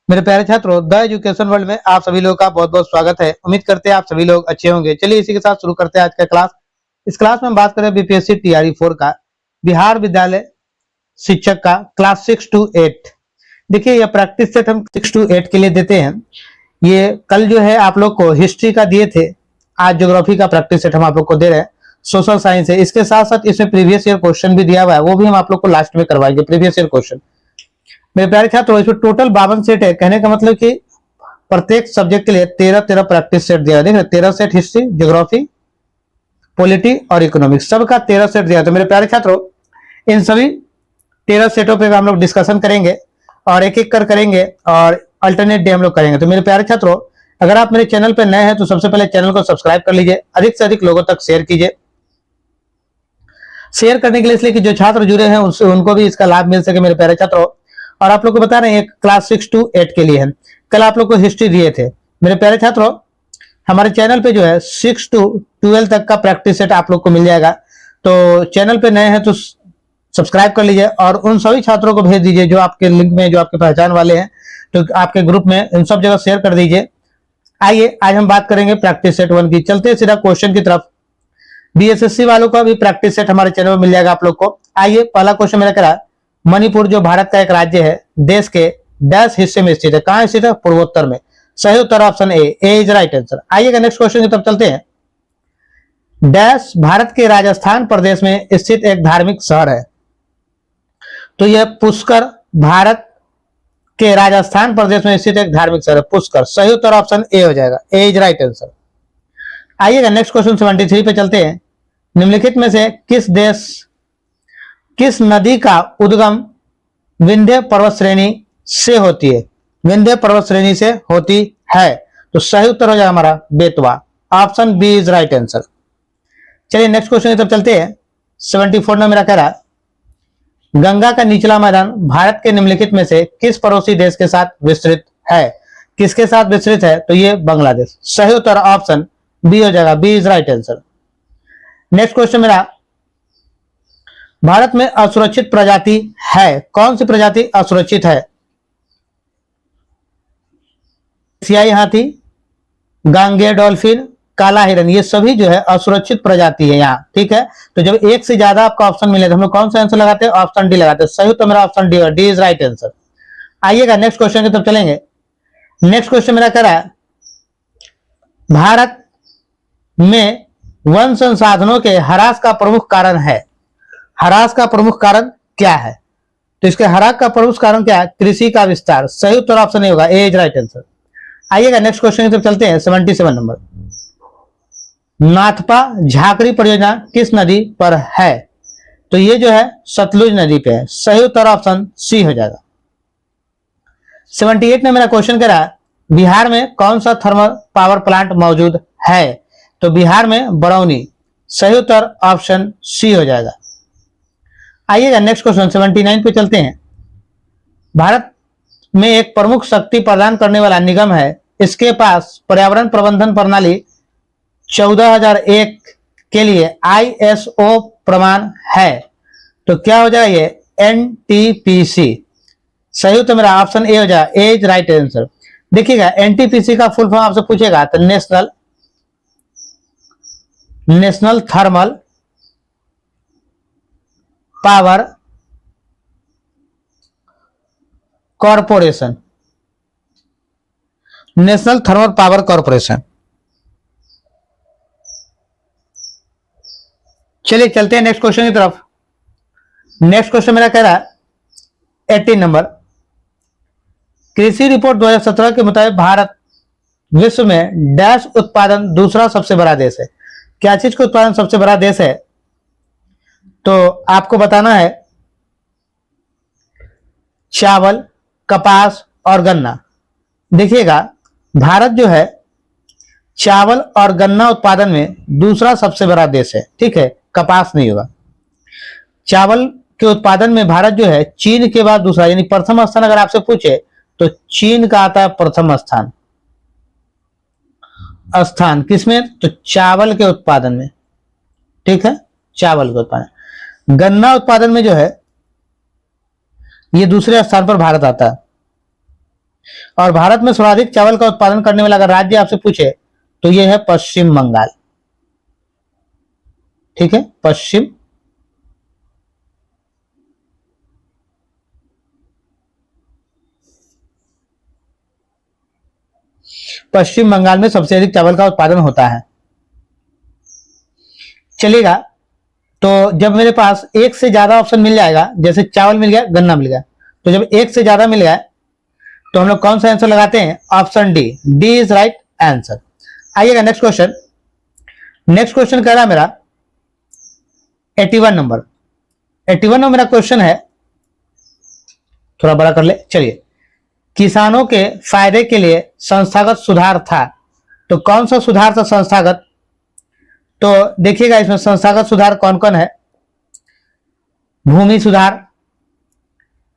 मेरे प्यारे छात्रों, द एजुकेशन वर्ल्ड में आप सभी लोगों का बहुत बहुत स्वागत है। उम्मीद करते हैं आप सभी लोग अच्छे होंगे। चलिए इसी के साथ शुरू करते हैं आज का क्लास। इस क्लास में हम बात करें बीपीएससी टीआरई 4 का बिहार विद्यालय शिक्षक का क्लास 6 to 8। देखिए यह प्रैक्टिस सेट हम 6 to 8 के लिए देते हैं। ये कल जो है आप लोग को हिस्ट्री का दिए थे, आज ज्योग्राफी का प्रैक्टिस सेट हम आप लोग को दे रहे हैं। सोशल साइंस है, इसके साथ साथ इसमें प्रीवियस ईयर क्वेश्चन भी दिया हुआ है, वो भी हम आप लोग को लास्ट में करवाएंगे प्रीवियस ईयर क्वेश्चन। मेरे प्यारे छात्रों, इसमें टोटल 52 सेट है। कहने का मतलब कि प्रत्येक सब्जेक्ट के लिए 13 प्रैक्टिस सेट दिया है। देख रहे 13 सेट हिस्ट्री, ज्योग्राफी, पॉलिटी और इकोनॉमिक्स, सबका 13 सेट दिया है। तो मेरे प्यारे छात्रों, इन सभी 13 सेटों पे हम लोग डिस्कशन करेंगे और एक एक कर करेंगे और अल्टरनेट डे हम लोग करेंगे। तो मेरे प्यारे छात्रों, अगर आप मेरे चैनल पर नए हैं तो सबसे पहले चैनल को सब्सक्राइब कर लीजिए, अधिक से अधिक लोगों तक शेयर कीजिए। शेयर करने के लिए इसलिए कि जो छात्र जुड़े हैं उनको भी इसका लाभ मिल सके मेरे प्यारे छात्रों। और आप लोग को बता रहे हैं क्लास 6 to 8 के लिए है। कल आप लोग को हिस्ट्री दिए थे मेरे प्यारे छात्रों। हमारे चैनल पे जो है 6 to 12 तक का प्रैक्टिस सेट आप लोग को मिल जाएगा। तो चैनल पे नए हैं तो सब्सक्राइब कर लीजिए और उन सभी छात्रों को भेज दीजिए जो आपके लिंक में, जो आपके पहचान वाले हैं, तो आपके ग्रुप में इन सब जगह शेयर कर दीजिए। आइए आज हम बात करेंगे प्रैक्टिस सेट 1 की। चलते सीधा क्वेश्चन की तरफ। बीएसएससी वालों का भी प्रैक्टिस सेट हमारे चैनल में मिल जाएगा आप लोग को। आइए पहला क्वेश्चन मेरा कह रहा है, मणिपुर जो भारत का एक राज्य है, देश के डैश हिस्से में स्थित है। कहां स्थित है? पूर्वोत्तर में। सही उत्तर option A is right answer. आइएगा नेक्स्ट क्वेश्चन की तरफ चलते हैं। डैश भारत के राजस्थान प्रदेश में स्थित एक धार्मिक शहर है। तो यह पुष्कर भारत के राजस्थान प्रदेश में स्थित एक धार्मिक शहर है, पुष्कर। सही उत्तर ऑप्शन ए हो जाएगा, ए इज राइट आंसर। आइएगा नेक्स्ट क्वेश्चन 73 पे चलते हैं। निम्नलिखित में से किस नदी का उद्गम विंध्य पर्वत श्रेणी से होती है? विंध्य पर्वत श्रेणी से होती है। तो सही उत्तर हो जाएगा हमारा Betwa, option B is right answer. चलिए नेक्स्ट क्वेश्चन की तरफ चलते हैं। 74 में मेरा कह रहा है, गंगा का निचला मैदान भारत के निम्नलिखित में से किस पड़ोसी देश के साथ विस्तृत है? किसके साथ विस्तृत है? तो ये बांग्लादेश। सही उत्तर ऑप्शन बी हो जाएगा, B is right answer. Next question मेरा, भारत में असुरक्षित प्रजाति है। कौन सी प्रजाति असुरक्षित है? एशियाई हाथी, गांगे डॉल्फिन, काला हिरन, ये सभी जो है असुरक्षित प्रजाति है यहाँ। ठीक है, तो जब एक से ज्यादा आपका ऑप्शन मिले तो हम लोग कौन सा आंसर लगाते हैं? ऑप्शन डी लगाते हैं। सही उत्तर मेरा option D, D is right answer. आइएगा नेक्स्ट क्वेश्चन की तरफ चलेंगे। नेक्स्ट क्वेश्चन मेरा कह रहा है, भारत में वन संसाधनों के ह्रास का प्रमुख कारण है। ह्रास का प्रमुख कारण क्या है? तो इसके ह्रास का प्रमुख कारण क्या है? कृषि का विस्तार। सही उत्तर ऑप्शन ए होगा, ए इज राइट आंसर। आइएगा नेक्स्ट क्वेश्चन की तरफ चलते हैं। 77 नंबर, नाथपा झाकड़ी परियोजना किस नदी पर है? तो ये जो है सतलुज नदी पे है। सही उत्तर ऑप्शन सी हो जाएगा। 78 में मेरा क्वेश्चन कह रहा है, बिहार में कौन सा थर्मल पावर प्लांट मौजूद है? तो बिहार में बरौनी। सही उत्तर ऑप्शन सी हो जाएगा। आइएगा नेक्स्ट क्वेश्चन 79 पे चलते हैं। भारत में एक प्रमुख शक्ति प्रदान करने वाला निगम है, इसके पास पर्यावरण प्रबंधन प्रणाली 14001 के लिए ISO प्रमाण है। तो क्या हो जाएगा? ये NTPC। सही उत्तर मेरा ऑप्शन ए हो जाएगा, ए इज राइट आंसर। देखिएगा NTPC का फुल फॉर्म आपसे पूछेगा तो national thermal power corporation, national thermal power corporation. चलिए चलते हैं नेक्स्ट क्वेश्चन की तरफ। नेक्स्ट क्वेश्चन मेरा कह रहा है 18 नंबर, कृषि रिपोर्ट 2017 के मुताबिक भारत विश्व में डैश उत्पादन दूसरा सबसे बड़ा देश है। क्या चीज का उत्पादन सबसे बड़ा देश है? तो आपको बताना है चावल, कपास और गन्ना। देखिएगा भारत जो है चावल और गन्ना उत्पादन में दूसरा सबसे बड़ा देश है। ठीक है, कपास नहीं होगा। चावल के उत्पादन में भारत जो है चीन के बाद दूसरा, यानी प्रथम स्थान अगर आपसे पूछे तो चीन का आता है प्रथम स्थान। किसमें? तो चावल के उत्पादन में। ठीक है, चावल के उत्पादन। गन्ना उत्पादन में जो है ये दूसरे स्थान पर भारत आता है। और भारत में सर्वाधिक चावल का उत्पादन करने वाला अगर राज्य आपसे पूछे तो यह है पश्चिम बंगाल। ठीक है, पश्चिम बंगाल में सबसे अधिक चावल का उत्पादन होता है। चलेगा, तो जब मेरे पास एक से ज्यादा ऑप्शन मिल जाएगा, जैसे चावल मिल गया, गन्ना मिल गया, तो जब एक से ज्यादा मिल गया तो हम लोग कौन सा आंसर लगाते हैं? Option D, D is right answer. आइएगा नेक्स्ट क्वेश्चन। नेक्स्ट क्वेश्चन कह रहा है मेरा 81 नंबर। 81 नंबर मेरा क्वेश्चन है, थोड़ा बड़ा कर ले। चलिए, किसानों के फायदे के लिए संस्थागत सुधार था, तो कौन सा सुधार था संस्थागत? तो देखिएगा इसमें संस्थागत सुधार कौन कौन है? भूमि सुधार,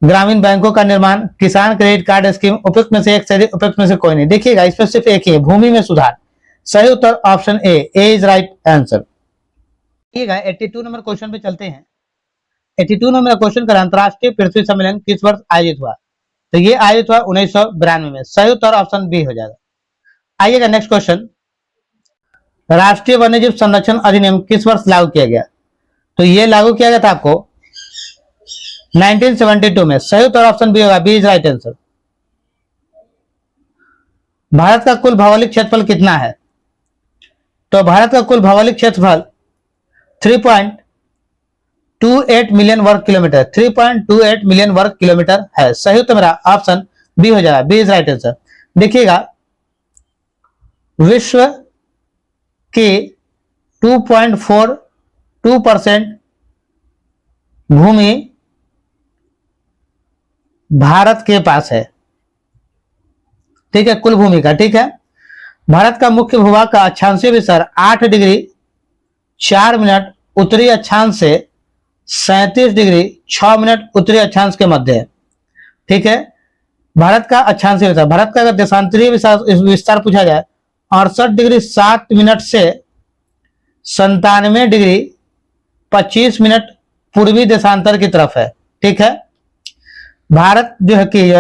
ग्रामीण बैंकों का निर्माण, किसान क्रेडिट कार्ड स्कीम, उपयुक्त में से एक से अधिक, उपयुक्त में से कोई नहीं। देखिएगा इसमें सिर्फ एक ही है, भूमि में सुधार। सही उत्तर option A is right answer. देखिएगा 82 नंबर क्वेश्चन पे चलते हैं। 82 नंबर क्वेश्चन का अंतरराष्ट्रीय पृथ्वी सम्मेलन किस वर्ष आयोजित हुआ? तो ये आयोजित हुआ 1992 में। सही उत्तर ऑप्शन बी हो जाएगा। आइएगा नेक्स्ट क्वेश्चन। राष्ट्रीय वन्यजीव संरक्षण अधिनियम किस वर्ष लागू किया गया? तो ये लागू किया गया था आपको 1972 में। सही उत्तर ऑप्शन बी होगा, B is right answer. Bharat का कुल भौगोलिक क्षेत्रफल कितना है? तो भारत का कुल भौगोलिक क्षेत्रफल 3.28 मिलियन वर्ग किलोमीटर, 3.28 मिलियन वर्ग किलोमीटर है। सही उत्तर मेरा ऑप्शन बी हो जाएगा, बी इज राइट आंसर। देखिएगा विश्व की 2.42% भूमि भारत के पास है। ठीक है, कुल भूमि का। ठीक है, भारत का मुख्य भूभाग का अक्षांशीय विस्तार 8 डिग्री 4 मिनट उत्तरी अक्षांश से 37 डिग्री 6 मिनट उत्तरी अक्षांश के मध्य है। ठीक है, भारत का अक्षांशीय विस्तार। भारत का अगर देशांतरीय विस्तार पूछा जाए 68 डिग्री 7 मिनट से 97 डिग्री 25 मिनट पूर्वी देशांतर की तरफ है। ठीक है, भारत जो है कि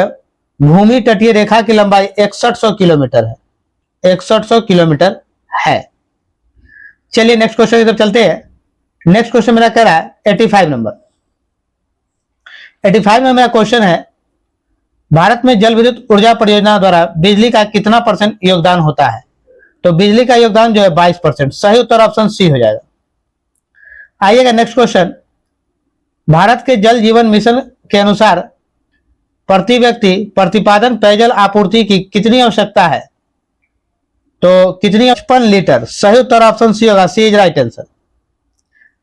भूमि तटीय रेखा की लंबाई 6100 किलोमीटर है, 6100 किलोमीटर है। चलिए नेक्स्ट क्वेश्चन की तरफ चलते हैं। नेक्स्ट क्वेश्चन मेरा कह रहा है 85 नंबर। 85 में मेरा क्वेश्चन है, भारत में जल विद्युत ऊर्जा परियोजना द्वारा बिजली का कितना % योगदान होता है? तो बिजली का योगदान जो है 22%। सही उत्तर ऑप्शन सी हो जाएगा। आइएगा नेक्स्ट क्वेश्चन। भारत के जल जीवन मिशन के अनुसार प्रति व्यक्ति प्रतिपादन पेयजल आपूर्ति की कितनी आवश्यकता है? तो कितनी? 55 लीटर। सही उत्तर ऑप्शन सी होगा, सी इज राइट आंसर।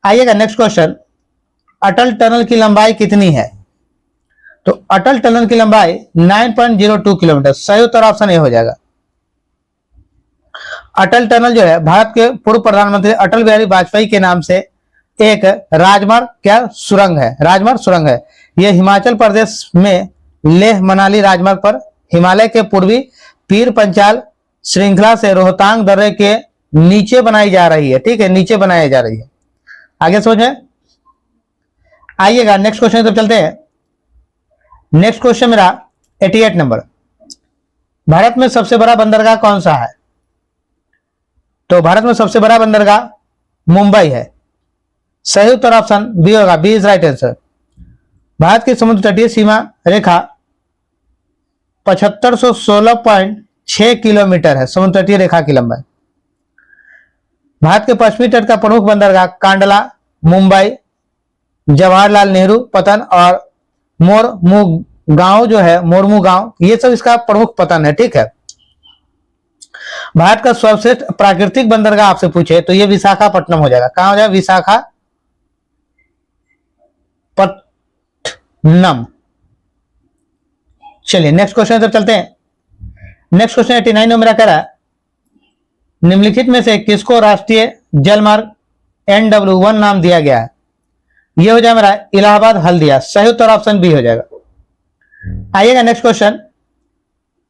आइएगा नेक्स्ट क्वेश्चन। अटल टनल की लंबाई कितनी है? तो अटल टनल की लंबाई 9.02 किलोमीटर। सही उत्तर ऑप्शन ए हो जाएगा। अटल टनल जो है भारत के पूर्व प्रधानमंत्री अटल बिहारी वाजपेयी के नाम से एक राजमार्ग क्या सुरंग है, राजमार्ग सुरंग है। यह हिमाचल प्रदेश में लेह मनाली राजमार्ग पर हिमालय के पूर्वी पीर पंचाल श्रृंखला से रोहतांग दर्रे के नीचे बनाई जा रही है। ठीक है, नीचे बनाई जा रही है। आगे सोचें। आइएगा नेक्स्ट क्वेश्चन की तरफ चलते हैं। नेक्स्ट क्वेश्चन मेरा 88 नंबर। भारत में सबसे बड़ा बंदरगाह कौन सा है? तो भारत में सबसे बड़ा बंदरगाह मुंबई है। सही उत्तर ऑप्शन बी होगा, B is right answer. Bharat की समुद्र तटीय सीमा रेखा 7516.6 किलोमीटर है, समुद्र तटीय रेखा की लंबाई। भारत के पश्चिमी तट का प्रमुख बंदरगाह कांडला, मुंबई, जवाहरलाल नेहरू पतन और मोरमू गांव जो है, मोरमू गांव, ये सब इसका प्रमुख पतन है। ठीक है, भारत का सर्वश्रेष्ठ प्राकृतिक बंदरगाह आपसे पूछे तो ये विशाखापट्टनम हो जाएगा। कहां हो जाएगा? विशाखापट्टनम। चलिए नेक्स्ट क्वेश्चन तरफ चलते हैं। नेक्स्ट क्वेश्चन 89 में मेरा कह रहा है, निम्नलिखित में से किसको राष्ट्रीय जलमार्ग NW1 नाम दिया गया है? यह हो जाए मेरा इलाहाबाद हल्दिया। सही उत्तर ऑप्शन बी हो जाएगा। आइएगा नेक्स्ट क्वेश्चन।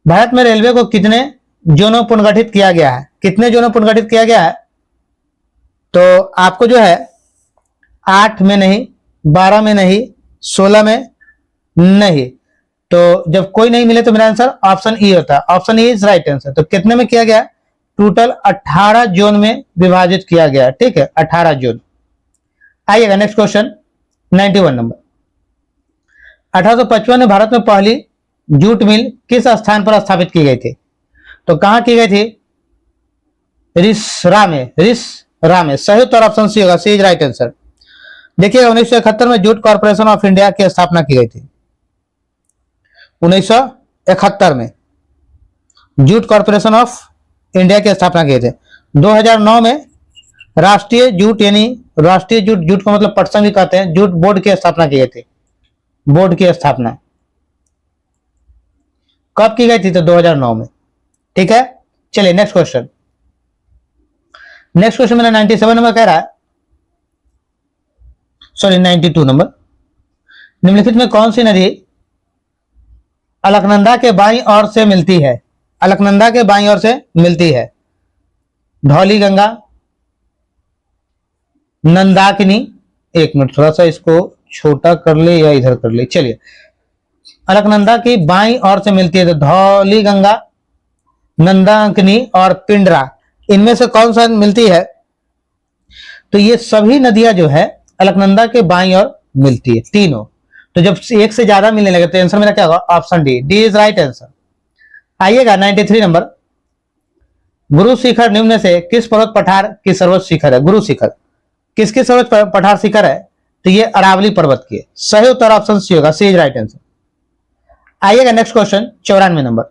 भारत में रेलवे को कितने जोनों पुनर्गठित किया गया है? कितने जोनों पुनर्गठित किया गया है? तो आपको जो है 8 में नहीं, 12 में नहीं, 16 में नहीं, तो जब कोई नहीं मिले तो मेरा आंसर ऑप्शन ई होता है, option E is right answer. तो कितने में किया गया? टोटल 18 जोन में विभाजित किया गया, ठीक है, 18 जोन। आइएगा नेक्स्ट क्वेश्चन 91 नंबर। 1855 में भारत में पहली जूट मिल किस स्थान पर स्थापित की गई थी? तो कहां की गई थी? रिसरा में, रिसरा में। सही उत्तर ऑप्शन सी होगा, सी इज राइट आंसर। देखिएगा 1971 में जूट कॉर्पोरेशन ऑफ इंडिया की स्थापना की गई थी। 1971 में जूट कॉर्पोरेशन ऑफ इंडिया की स्थापना किए थे। 2009 में राष्ट्रीय जूट, यानी राष्ट्रीय जूट, जूट का मतलब पटसन भी कहते हैं, जूट बोर्ड की स्थापना की गई थी। बोर्ड की स्थापना कब की गई थी? तो 2009 में, ठीक है। चलिए नेक्स्ट क्वेश्चन। नेक्स्ट क्वेश्चन मेरा 97 नंबर कह रहा है, सॉरी 92 नंबर। निम्नलिखित में कौन सी नदी अलकनंदा के बाईं ओर से मिलती है? अलकनंदा के बाईं ओर से मिलती है। धौली गंगा, नंदाकिनी, एक मिनट थोड़ा सा इसको छोटा कर ले या इधर कर ले। चलिए, अलकनंदा की बाईं ओर से मिलती है तो धौली गंगा, नंदाकिनी और पिंडरा, इनमें से कौन सा मिलती है? तो ये सभी नदियां जो है अलकनंदा के बाईं ओर मिलती है, तीनों। तो जब एक से ज्यादा मिलने लगे तो आंसर मेरा क्या होगा? Option D, D is right answer. आइएगा 93 नंबर। गुरु शिखर निम्न से किस पर्वत पठार की सर्वोच्च शिखर है? गुरु शिखर किसकी सर्वोच्च पठार शिखर है? तो ये अरावली पर्वत की है। सही उत्तर ऑप्शन सी होगा, सी इज राइट आंसर। आइएगा नेक्स्ट क्वेश्चन 94 नंबर।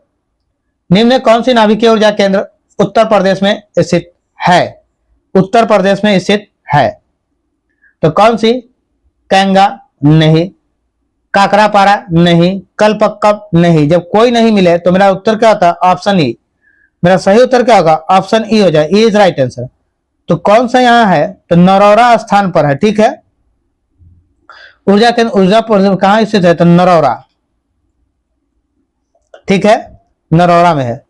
निम्न में कौन सी नाभिकीय ऊर्जा केंद्र उत्तर प्रदेश में स्थित है? उत्तर प्रदेश में स्थित है। तो कौन सी? कैंगा नहीं, काकरापारा नहीं, कलपक्कम नहीं। जब कोई नहीं मिले तो मेरा उत्तर क्या होता है? Option E. मेरा सही उत्तर क्या होगा? ऑप्शन ई हो जाए, ई इज राइट आंसर। तो कौन सा यहां है? तो नरौरा स्थान पर है, ठीक है। ऊर्जा केंद्र, ऊर्जा कहां स्थित है? तो नरौरा, ठीक है, नरौरा में है।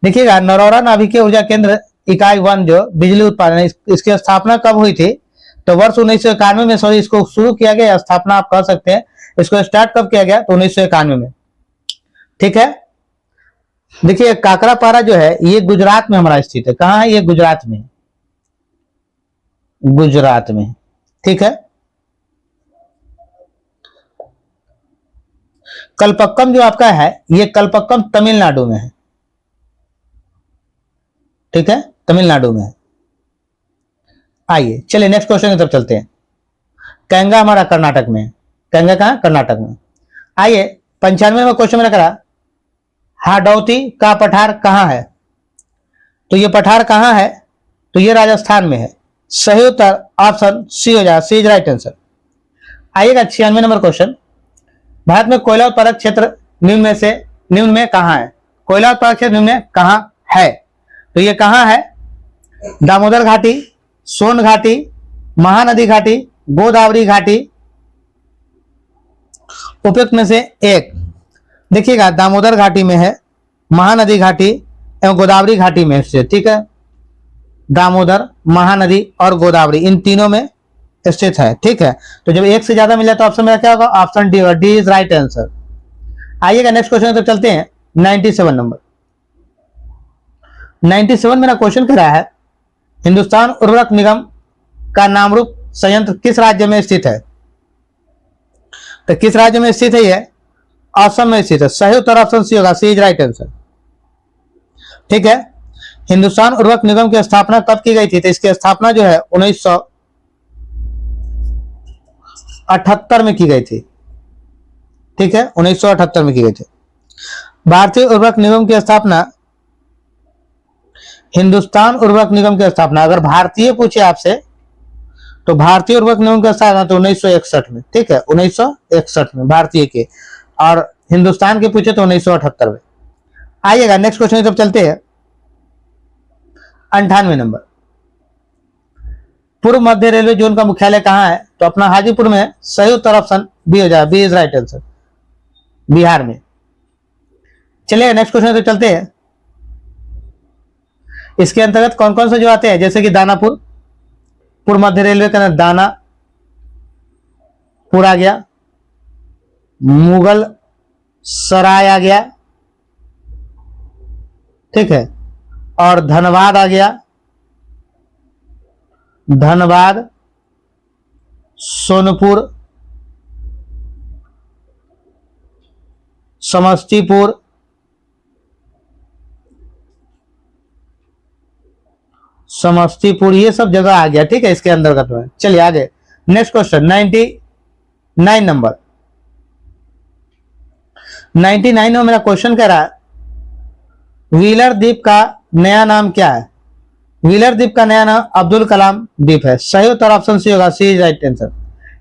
देखिएगा नरौरा नाभिकीय ऊर्जा केंद्र इकाई 1 जो बिजली उत्पादन है, इसकी स्थापना कब हुई थी? तो वर्ष 1991 में, सॉरी इसको शुरू किया गया, स्थापना आप कह सकते हैं। इसको स्टार्ट कब किया गया? तो 1991 में, ठीक है। देखिए काकरापारा जो है ये गुजरात में हमारा स्थित है। कहां है ये? गुजरात में, गुजरात में, ठीक है। कलपक्कम जो आपका है ये कलपक्कम तमिलनाडु में है, ठीक है, तमिलनाडु में है। आइए चलिए नेक्स्ट क्वेश्चन की तरफ चलते हैं। कैंगा हमारा कर्नाटक में है। कैंगा कहां? कर्नाटक में। आइए 95 में क्वेश्चन मेरा करा, हाडौती का पठार कहां है? तो ये पठार कहां है? तो ये राजस्थान में है। सही उत्तर ऑप्शन सी हो जाए, सी इज राइट आंसर। आइएगा 96 नंबर क्वेश्चन। भारत में कोयला उत्पादक क्षेत्र निम्न में कहां है? कोयला उत्पादक क्षेत्र निम्न में कहां है? तो ये कहां है? दामोदर घाटी, सोन घाटी, महानदी घाटी, गोदावरी घाटी, उपयुक्त में से एक। देखिएगा दामोदर घाटी में है, महानदी घाटी एवं गोदावरी घाटी में से, ठीक है। दामोदर, महानदी और गोदावरी इन तीनों में स्थित है, ठीक है। तो जब एक से ज्यादा मिले तो ऑप्शन मेरा क्या होगा? ऑप्शन डी होगा, डी इज राइट आंसर। आइएगा नेक्स्ट क्वेश्चन तो चलते हैं 97 नंबर। 97 मेरा क्वेश्चन कह रहा है, हिंदुस्तान उर्वरक निगम का नामरूप संयंत्र किस राज्य में स्थित है? तो किस राज्य में स्थित है? ये असम में स्थित है। सही उत्तर ऑप्शन सी होगा, सी इज राइट आंसर, ठीक है। हिंदुस्तान उर्वरक निगम की स्थापना कब की गई थी? तो इसकी स्थापना जो है 1978 में की गई थी, ठीक है, 1978 में की गई थी। भारतीय उर्वरक निगम की स्थापना, हिंदुस्तान उर्वरक निगम की स्थापना अगर भारतीय पूछे आपसे तो भारतीय उर्वरक निगम की स्थापना तो 1961 में, ठीक है, 1961 में भारतीय के, और हिंदुस्तान के पूछे तो 1978 में। आइएगा नेक्स्ट क्वेश्चन की तरफ चलते हैं 98 नंबर। पूर्व मध्य रेलवे जोन का मुख्यालय कहां है? तो अपना हाजीपुर में है। सही उत्तर ऑप्शन बी हो जाए, B is right answer, Bihar में। चलिए नेक्स्ट क्वेश्चन की तरफ चलते हैं। इसके अंतर्गत कौन कौन से जो आते हैं? जैसे कि दानापुर, पूर्व मध्य रेलवे का दानापुर आ गया, मुगल सराय आ गया, ठीक है, और धनबाद आ गया, धनबाद, सोनपुर, समस्तीपुर, समस्तीपुर, ये सब जगह आ गया, ठीक है, इसके अंतर्गत में। चलिए आगे नेक्स्ट क्वेश्चन 99 नंबर। 99 में मेरा क्वेश्चन कह रहा है व्हीलर द्वीप का नया नाम क्या है? व्हीलर द्वीप का नया नाम अब्दुल कलाम द्वीप है। सही उत्तर ऑप्शन सी होगा, सी इज राइट आंसर।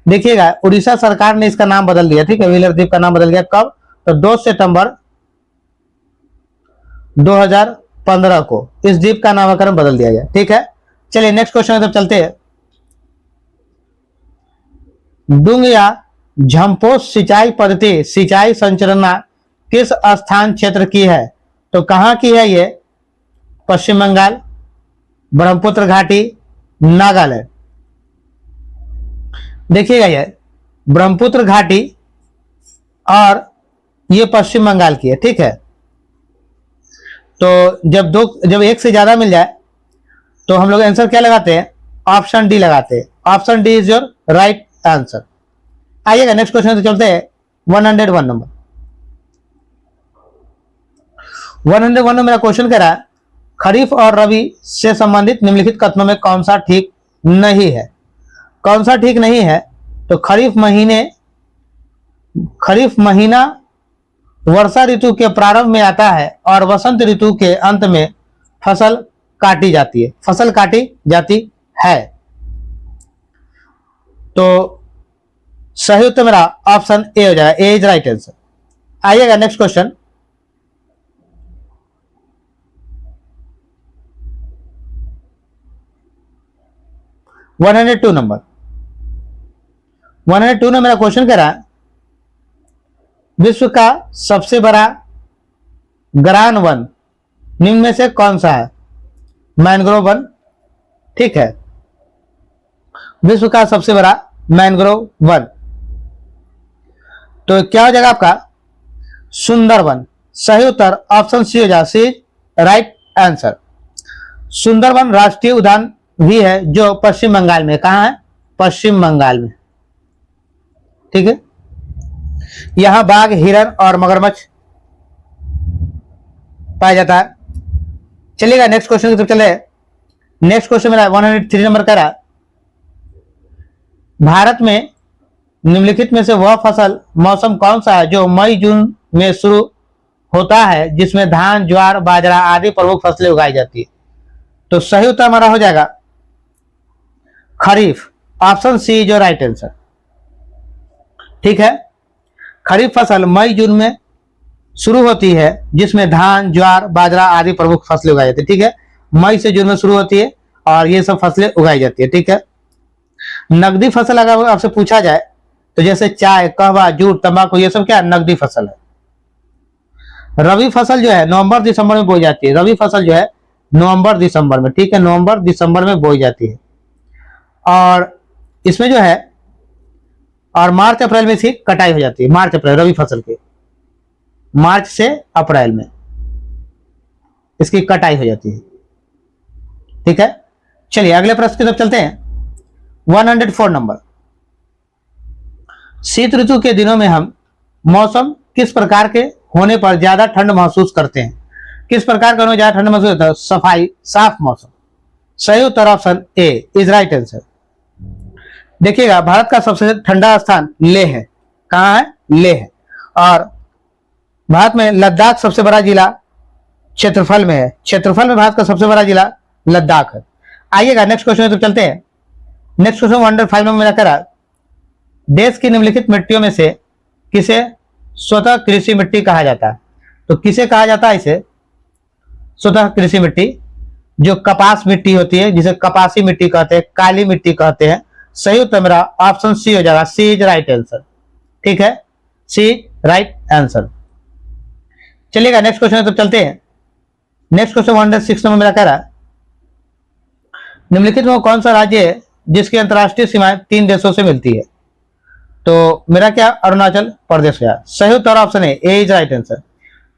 देखिएगा उड़ीसा सरकार ने इसका नाम बदल दिया, ठीक है, व्हीलर द्वीप का नाम बदल गया। कब? तो 2 सितंबर 2015 को इस द्वीप का नामकरण बदल दिया गया, ठीक है। चलिए नेक्स्ट क्वेश्चन तब चलते हैं। डुंग या झम्पोस सिंचाई पद्धति सिंचाई संरचना किस स्थान क्षेत्र की है? तो कहां की है ये? पश्चिम बंगाल, ब्रह्मपुत्र घाटी, नागालैंड। देखिएगा ये ब्रह्मपुत्र घाटी और ये पश्चिम बंगाल की है, ठीक है। तो जब एक से ज्यादा मिल जाए तो हम लोग आंसर क्या लगाते हैं? ऑप्शन डी लगाते हैं। Option D is your right answer. आइएगा नेक्स्ट क्वेश्चन से चलते हैं 101 नंबर। 101 में मेरा क्वेश्चन कह रहा है खरीफ और रबी से संबंधित निम्नलिखित कथनों में कौन सा ठीक नहीं है? कौन सा ठीक नहीं है? तो खरीफ महीना वर्षा ऋतु के प्रारंभ में आता है और वसंत ऋतु के अंत में फसल काटी जाती है, फसल काटी जाती है। तो सही उत्तर मेरा ऑप्शन ए हो जाएगा, ए इज राइट आंसर। आइएगा नेक्स्ट क्वेश्चन 102 नंबर। 102 में मेरा क्वेश्चन कह रहा है विश्व का सबसे बड़ा ग्रान वन निम्न में से कौन सा है? मैंग्रोव वन, ठीक है, विश्व का सबसे बड़ा मैंग्रोव वन। तो क्या हो जाएगा आपका? सुंदरवन। सही उत्तर ऑप्शन सी हो जाए, सी राइट आंसर। सुंदरवन राष्ट्रीय उद्यान भी है जो पश्चिम बंगाल में, कहां है? पश्चिम बंगाल में, ठीक है। यहां बाघ, हिरन और मगरमच्छ पाया जाता है। चलिएगा नेक्स्ट क्वेश्चन की तरफ चले। नेक्स्ट क्वेश्चन मेरा 103 नंबर का रहा भारत में निम्नलिखित में से वह फसल मौसम कौन सा है जो मई जून में शुरू होता है जिसमें धान, ज्वार, बाजरा आदि प्रमुख फसलें उगाई जाती है? तो सही उत्तर हमारा हो जाएगा खरीफ। ऑप्शन सी जो राइट आंसर, ठीक है। खरीफ फसल मई जून में शुरू होती है जिसमें धान, ज्वार, बाजरा आदि प्रमुख फसलें उगाई जाती है, ठीक है। मई से जून में शुरू होती है और ये सब फसलें उगाई जाती है, ठीक है। नकदी फसल अगर आपसे पूछा जाए तो जैसे चाय, कहवा, जूट, तंबाकू, ये सब क्या नकदी फसल है। रबी फसल जो है नवंबर दिसंबर में बोई जाती है। रबी फसल जो है नवंबर दिसंबर में, ठीक है, नवंबर दिसंबर में बोई जाती है। और इसमें जो है और मार्च अप्रैल में इसकी कटाई हो जाती है। मार्च अप्रैल रबी फसल की मार्च से अप्रैल में इसकी कटाई हो जाती है, ठीक है। चलिए अगले प्रश्न की तरफ चलते हैं 104 नंबर। शीत ऋतु के दिनों में हम मौसम किस प्रकार के होने पर ज्यादा ठंड महसूस करते हैं? किस प्रकार का ज्यादा ठंड महसूस होता है? सफाई, साफ मौसम। सही उत्तर option A is right answer. देखिएगा भारत का सबसे ठंडा स्थान लेह है। कहां है? लेह है। और भारत में लद्दाख सबसे बड़ा जिला क्षेत्रफल में है। क्षेत्रफल में भारत का सबसे बड़ा जिला लद्दाख है। आइएगा नेक्स्ट क्वेश्चन तो चलते हैं। नेक्स्ट क्वेश्चन 105 में मेरा करा देश की निम्नलिखित मिट्टियों में से किसे स्वतः कृषि मिट्टी कहा जाता है? तो किसे कहा जाता है इसे? स्वतः कृषि मिट्टी। जो कपास मिट्टी होती है जिसे कपासी मिट्टी कहते हैं, काली मिट्टी कहते हैं। सही उत्तर मेरा ऑप्शन सी हो जाएगा, सी इज राइट आंसर, ठीक है, सी राइट आंसर। चलिएगा नेक्स्ट क्वेश्चन तो चलते हैं। नेक्स्ट क्वेश्चन 106 में मेरा कह रहा है निम्नलिखित में कौन सा राज्य है जिसकी अंतर्राष्ट्रीय सीमाएं 3 देशों से मिलती है? तो मेरा क्या अरुणाचल प्रदेश गया। सही उत्तर ऑप्शन है ए इज राइट आंसर।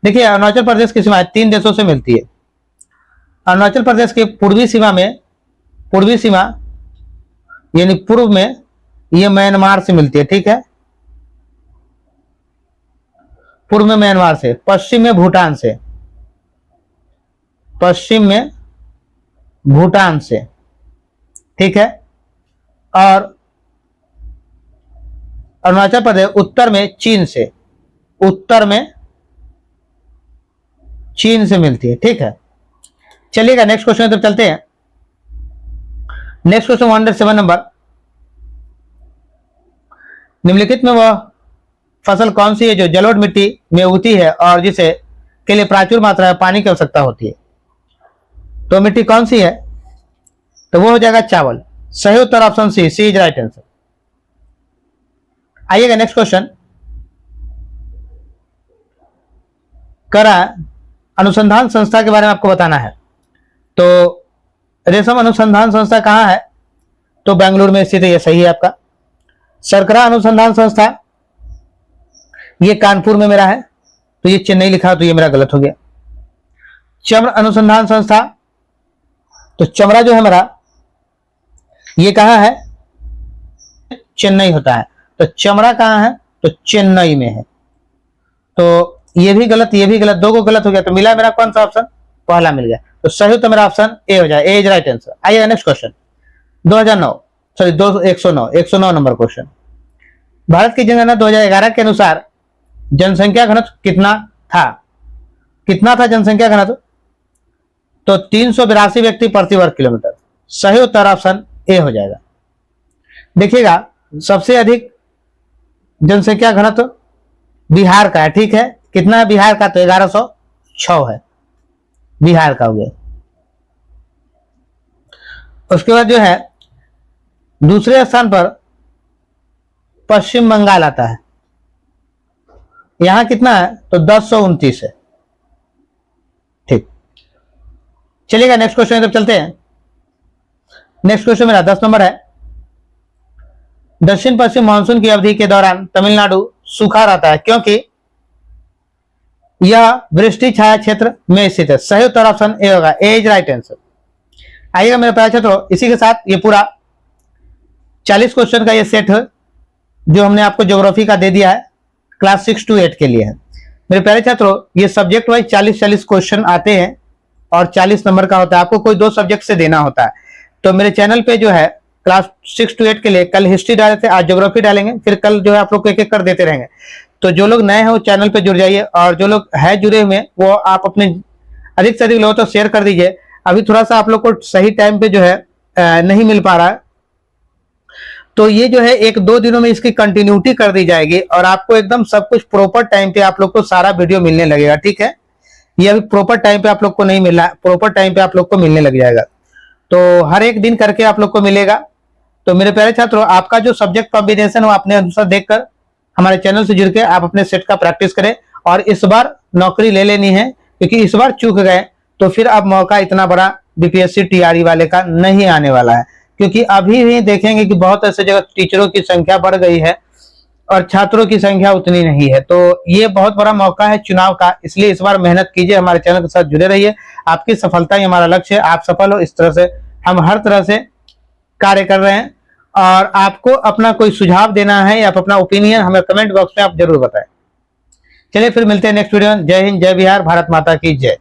देखिए अरुणाचल प्रदेश की सीमा 3 देशों से मिलती है। अरुणाचल प्रदेश के पूर्वी सीमा यानी पूर्व में ये म्यांमार से मिलती है, ठीक है, पूर्व में म्यांमार से, पश्चिम में भूटान से, ठीक है, और अरुणाचल प्रदेश उत्तर में चीन से मिलती है, ठीक है। चलिएगा नेक्स्ट क्वेश्चन की तरफ चलते हैं। नेक्स्ट क्वेश्चन 107 नंबर, निम्नलिखित में वह फसल कौन सी है जो जलोढ़ मिट्टी में उगती है और जिसे के लिए प्रचुर मात्रा में पानी की आवश्यकता होती है। तो मिट्टी कौन सी है? तो वो हो जाएगा चावल। सही उत्तर option C is right answer. आइएगा नेक्स्ट क्वेश्चन, करा अनुसंधान संस्था के बारे में आपको बताना है। तो रेशम अनुसंधान संस्था कहां है? तो बेंगलुरु में स्थित है, ये सही है आपका। सरकरा अनुसंधान संस्था ये कानपुर में मेरा है, तो ये चेन्नई लिखा तो ये मेरा गलत हो गया। चम्र अनुसंधान संस्था, तो चमड़ा जो है मेरा ये कहां है? चेन्नई होता है। तो चमड़ा कहां है? तो चेन्नई में है। तो ये भी गलत, ये भी गलत, दो को गलत हो गया। तो मिला मेरा कौन सा ऑप्शन? पहला मिल गया। तो सही तो मेरा ऑप्शन ए हो जाए, ए इज राइट आंसर। आइए next question 109 number question, Bharat की जनगणना 2011 के अनुसार जनसंख्या घनत्व कितना था जनसंख्या घनत्व? तो 382 व्यक्ति प्रति वर्ग किलोमीटर। सही उत्तर ऑप्शन ए हो जाएगा। देखिएगा सबसे अधिक जनसंख्या घनत्व बिहार का है, ठीक है। कितना है बिहार का? तो 1106 है बिहार का हो गया। उसके बाद जो है दूसरे स्थान पर पश्चिम बंगाल आता है, यहां कितना है? तो 1029 है, ठीक। चलिएगा नेक्स्ट क्वेश्चन की तरफ चलते हैं। नेक्स्ट क्वेश्चन मेरा 10 नंबर है, दक्षिण पश्चिम मानसून की अवधि के दौरान तमिलनाडु सूखा रहता है क्योंकि यह वृष्टि छाया क्षेत्र में स्थित है। सही उत्तर ऑप्शन ए होगा, ए इज राइट आंसर। आइएगा मेरे प्यारे छात्रों, इसी के साथ ये पूरा 40 क्वेश्चन का ये सेट है जो हमने आपको ज्योग्राफी का दे दिया है, क्लास 6 to 8 के लिए है। मेरे प्यारे छात्रों ये सब्जेक्ट वाइज 40 क्वेश्चन आते हैं और 40 नंबर का होता है। आपको कोई 2 सब्जेक्ट से देना होता है। तो मेरे चैनल पे जो है क्लास 6 to 8 के लिए कल हिस्ट्री डाले थे, आज ज्योग्राफी डालेंगे, फिर कल जो है आप लोग को एक-एक कर देते रहेंगे। तो जो लोग नए हैं वो चैनल पे जुड़ जाइए और जो लोग है जुड़े हुए वो आप अपने अधिक से अधिक लोगों तो शेयर कर दीजिए। अभी थोड़ा सा आप लोग को सही टाइम पे जो है नहीं मिल पा रहा है, तो ये जो है 1-2 दिनों में इसकी कंटिन्यूटी कर दी जाएगी और आपको एकदम सब कुछ प्रॉपर टाइम पे आप लोग को सारा वीडियो मिलने लगेगा, ठीक है। ये अभी प्रॉपर टाइम पे आप लोग को नहीं मिल रहा है, प्रॉपर टाइम पे आप लोग को मिलने लग जाएगा। तो हर एक दिन करके आप लोग को मिलेगा। तो मेरे प्यारे छात्रों आपका जो सब्जेक्ट कॉम्बिनेशन हो अपने अनुसार देखकर हमारे चैनल से जुड़ के आप अपने सेट का प्रैक्टिस करें और इस बार नौकरी ले लेनी है, क्योंकि इस बार चूक गए तो फिर अब मौका इतना बड़ा बीपीएससी टीआरई वाले का नहीं आने वाला है, क्योंकि अभी भी देखेंगे कि बहुत ऐसे जगह टीचरों की संख्या बढ़ गई है और छात्रों की संख्या उतनी नहीं है। तो ये बहुत बड़ा मौका है चुनाव का, इसलिए इस बार मेहनत कीजिए, हमारे चैनल के साथ जुड़े रहिए। आपकी सफलता ही हमारा लक्ष्य है, आप सफल हो इस तरह से हम हर तरह से कार्य कर रहे हैं। और आपको अपना कोई सुझाव देना है या अपना ओपिनियन हमें कमेंट बॉक्स में आप जरूर बताएं। चलिए फिर मिलते हैं नेक्स्ट वीडियो में। जय हिंद, जय बिहार, भारत माता की जय।